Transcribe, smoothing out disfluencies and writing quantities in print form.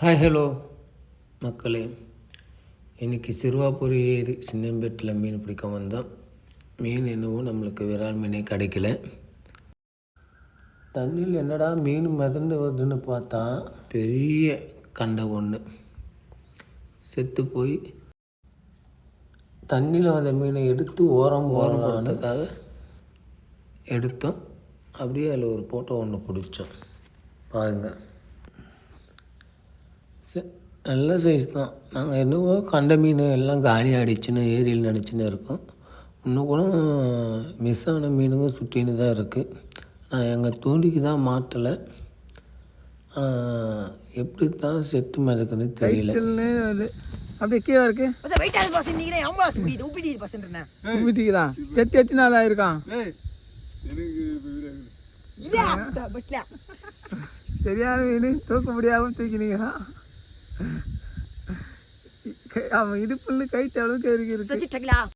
Hi hello மக்களே, இன்றைக்கி சிறுவாபுரி ஏரி சின்னம்பேட்டில் மீன் பிடிக்க வந்தோம். மீன் என்னவோ நம்மளுக்கு விரால் மீனே கிடைக்கல. தண்ணியில் என்னடா மீன் மிதந்து வருதுன்னு பார்த்தா பெரிய கண்டை ஒன்று செத்து போய் தண்ணியில் வந்த மீனை எடுத்து ஓரம் போகிறதுக்காக எடுத்தோம். அப்படியே அதில் ஒரு ஃபோட்டோ ஒன்று பிடிச்சோம். பாருங்கள், நல்ல சைஸ் தான். நாங்கள் என்னவோ கண்ட மீன் எல்லாம் காலி ஆகிடுச்சின்னு ஏரியில் நினச்சின்னு இருக்கோம். இன்னும் கூட மிஸ் ஆன மீனுங்க சுற்றின்னு தான் இருக்குது. நான் எங்கள் தூண்டிக்கு தான் மாட்டலை. எப்படி தான் செட்டு மிதக்குன்னு தெரியல. அப்படியே கீழே இருக்கு எத்தனை நாள் ஆயிருக்கான். சரியான மீன் தூக்க முடியாமல் தூக்கினீங்க. அவன் இடுப்புன்னு கை அளவுக்கு இருக்கு.